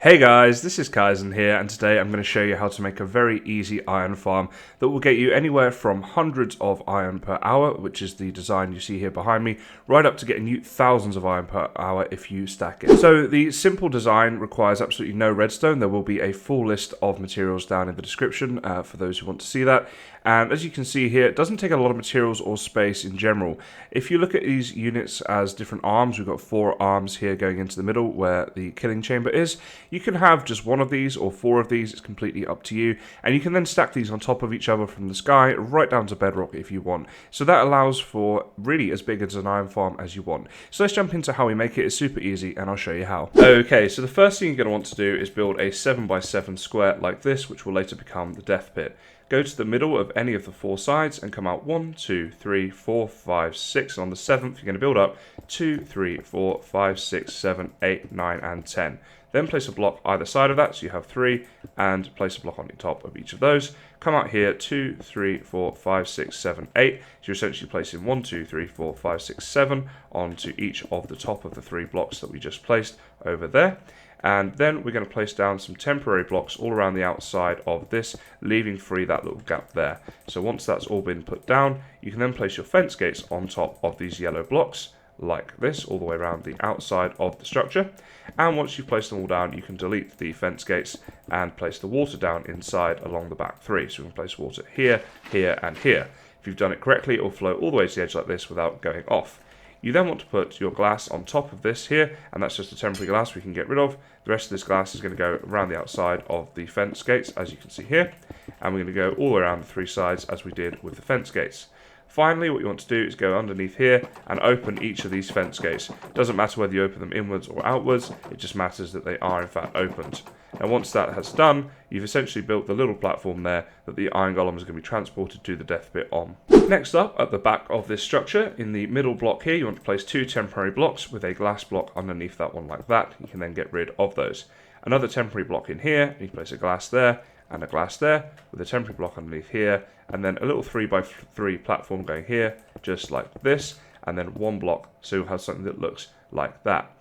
Hey guys, this is Kysen here, and today I'm going to show you how to make a very easy iron farm that will get you anywhere from hundreds of iron per hour, which is the design you see here behind me, right up to getting you thousands of iron per hour if you stack it. So the simple design requires absolutely no redstone. There will be a full list of materials down in the description for those who want to see that. And as you can see here, it doesn't take a lot of materials or space in general. If you look at these units as different arms, we've got 4 arms here going into the middle where the killing chamber is. You can have just one of these or 4 of these, it's completely up to you. And you can then stack these on top of each other from the sky right down to bedrock if you want. So that allows for really as big as an iron farm as you want. So let's jump into how we make it. It's super easy and I'll show you how. Okay, so the first thing you're going to want to do is build a 7x7 square like this, which will later become the death pit. Go to the middle of any of the 4 sides and come out 1, 2, 3, 4, 5, 6. And on the 7th, you're going to build up 2, 3, 4, 5, 6, 7, 8, 9, and 10. Then place a block either side of that, so you have 3, and place a block on the top of each of those. Come out here, 2, 3, 4, 5, 6, 7, 8. So you're essentially placing 1, 2, 3, 4, 5, 6, 7 onto each of the top of the 3 blocks that we just placed over there. And then we're going to place down some temporary blocks all around the outside of this, leaving free that little gap there. So once that's all been put down, you can then place your fence gates on top of these yellow blocks, like this, all the way around the outside of the structure. And once you've placed them all down, you can delete the fence gates and place the water down inside along the back 3. So we can place water here, here, and here. If you've done it correctly, it will flow all the way to the edge like this without going off. You then want to put your glass on top of this here, and that's just a temporary glass we can get rid of. The rest of this glass is going to go around the outside of the fence gates, as you can see here, and we're going to go all the way around the 3 sides as we did with the fence gates. Finally, what you want to do is go underneath here and open each of these fence gates. It doesn't matter whether you open them inwards or outwards, it just matters that they are in fact opened. And once that has done, you've essentially built the little platform there that the iron golem is going to be transported to the death pit on. Next up, at the back of this structure, in the middle block here, you want to place 2 temporary blocks with a glass block underneath that one like that. You can then get rid of those. Another temporary block in here, you can place a glass there and a glass there with a temporary block underneath here, and then a little 3x3 platform going here, just like this, and then 1 block, so you'll have something that looks like that.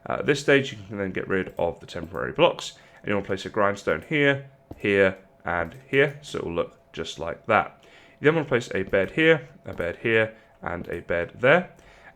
At this stage, you can then get rid of the temporary blocks, and you want to place a grindstone here, here, and here, so it will look just like that. You then want to place a bed here, and a bed there,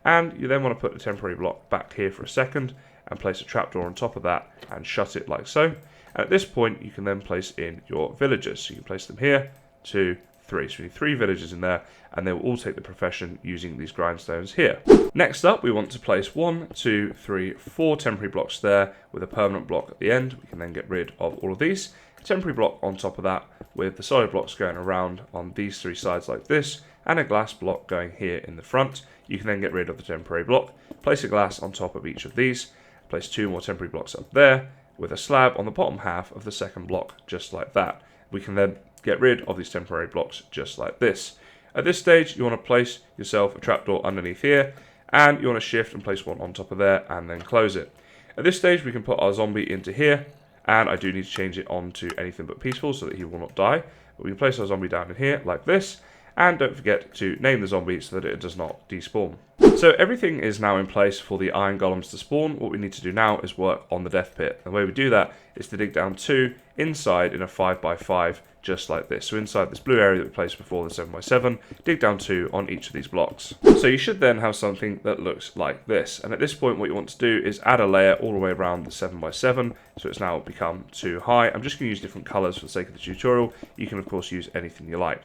and you then want to put the temporary block back here for a second, and place a trapdoor on top of that, and shut it like so. And at this point, you can then place in your villagers, so you can place them here, 2, 3. So we need 3 villagers in there, and they will all take the profession using these grindstones here. Next up, we want to place 1, 2, 3, 4 temporary blocks there with a permanent block at the end. We can then get rid of all of these. A temporary block on top of that with the solid blocks going around on these 3 sides like this, and a glass block going here in the front. You can then get rid of the temporary block, place a glass on top of each of these, place 2 more temporary blocks up there with a slab on the bottom half of the second block, just like that. We can then get rid of these temporary blocks just like this. At this stage, you want to place yourself a trapdoor underneath here, and you want to shift and place one on top of there and then close it. At this stage, we can put our zombie into here, and I do need to change it on to anything but peaceful so that he will not die. But we can place our zombie down in here like this, and don't forget to name the zombie so that it does not despawn. So everything is now in place for the iron golems to spawn. What we need to do now is work on the death pit. The way we do that is to dig down 2 inside in a 5x5, just like this. So inside this blue area that we placed before the 7x7, dig down 2 on each of these blocks. So you should then have something that looks like this. And at this point, what you want to do is add a layer all the way around the 7x7. So it's now become too high. I'm just going to use different colors for the sake of the tutorial. You can, of course, use anything you like.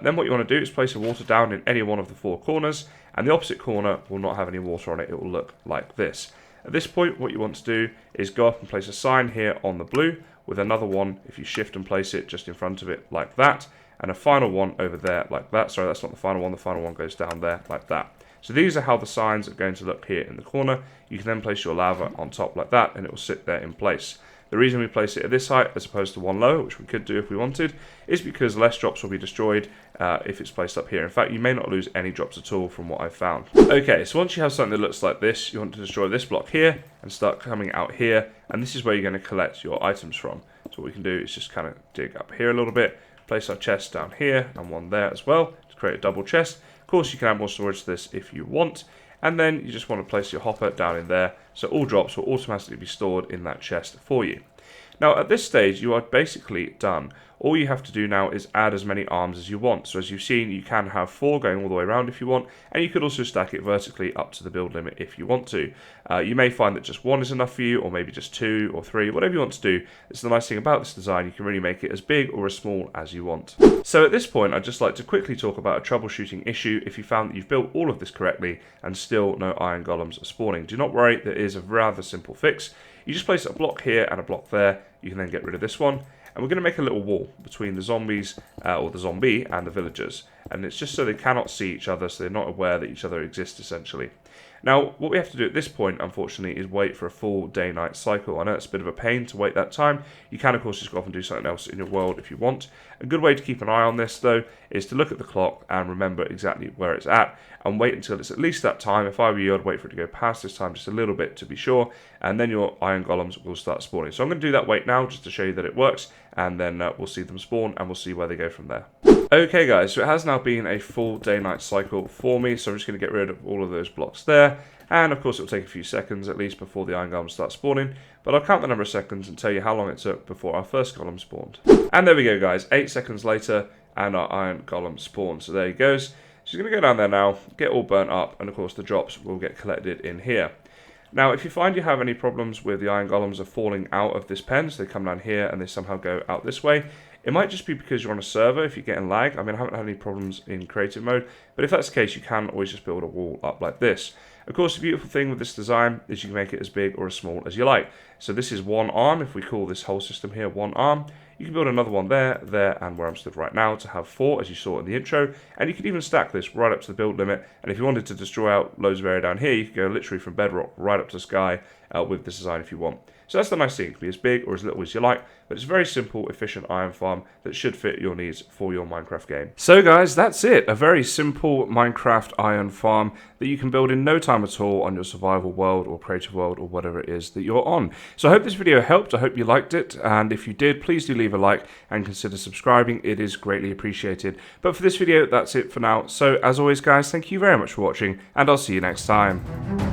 Then what you want to do is place the water down in any one of the 4 corners, and the opposite corner will not have any water on it. It will look like this. At this point, what you want to do is go up and place a sign here on the blue, with another one, if you shift and place it just in front of it like that, and a final one over there like that. Sorry, that's not the final one goes down there like that. So these are how the signs are going to look here in the corner. You can then place your lava on top like that, and it will sit there in place. The reason we place it at this height as opposed to one lower, which we could do if we wanted, is because less drops will be destroyed if it's placed up here. In fact, you may not lose any drops at all from what I've found. Okay, so once you have something that looks like this, you want to destroy this block here and start coming out here, and this is where you're going to collect your items from. So what we can do is just kind of dig up here a little bit, place our chest down here and one there as well to create a double chest. Of course, you can add more storage to this if you want. And then you just want to place your hopper down in there, so all drops will automatically be stored in that chest for you. Now at this stage you are basically done. All you have to do now is add as many arms as you want. So as you've seen, you can have 4 going all the way around if you want, and you could also stack it vertically up to the build limit if you want to. You may find that just 1 is enough for you, or maybe just 2 or 3, whatever you want to do. It's the nice thing about this design, you can really make it as big or as small as you want. So at this point, I'd just like to quickly talk about a troubleshooting issue if you found that you've built all of this correctly and still no iron golems are spawning. Do not worry, there is a rather simple fix. You just place a block here and a block there. You can then get rid of this one. And we're going to make a little wall between the zombies, or the zombie, and the villagers. And it's just so they cannot see each other, so they're not aware that each other exists, essentially. Now, what we have to do at this point, unfortunately, is wait for a full day-night cycle. I know it's a bit of a pain to wait that time. You can, of course, just go off and do something else in your world if you want. A good way to keep an eye on this, though, is to look at the clock and remember exactly where it's at, and wait until it's at least that time. If I were you, I'd wait for it to go past this time just a little bit to be sure, and then your iron golems will start spawning. So I'm going to do that wait now, just to show you that it works, and then we'll see them spawn, and we'll see where they go from there. Okay guys, so it has now been a full day-night cycle for me, so I'm just going to get rid of all of those blocks there, and of course it will take a few seconds at least before the iron golems start spawning, but I'll count the number of seconds and tell you how long it took before our first golem spawned. And there we go guys, 8 seconds later, and our iron golem spawned, so there he goes. She's going to go down there now, get all burnt up, and of course the drops will get collected in here. Now, if you find you have any problems with the iron golems are falling out of this pen, so they come down here and they somehow go out this way, it might just be because you're on a server if you're getting lag. I mean, I haven't had any problems in creative mode, but if that's the case, you can always just build a wall up like this. Of course, the beautiful thing with this design is you can make it as big or as small as you like. So this is one arm. If we call this whole system here one arm, you can build another one there, there, and where I'm stood right now to have 4, as you saw in the intro. And you can even stack this right up to the build limit. And if you wanted to destroy out loads of area down here, you could go literally from bedrock right up to the sky with this design if you want. So that's the nice thing. It can be as big or as little as you like, but it's a very simple, efficient iron farm that should fit your needs for your Minecraft game. So guys, that's it. A very simple Minecraft iron farm that you can build in no time at all on your survival world or creative world or whatever it is that you're on. So I hope this video helped. I hope you liked it. And if you did, please do leave a like and consider subscribing. It is greatly appreciated. But for this video, that's it for now. So as always, guys, thank you very much for watching, and I'll see you next time.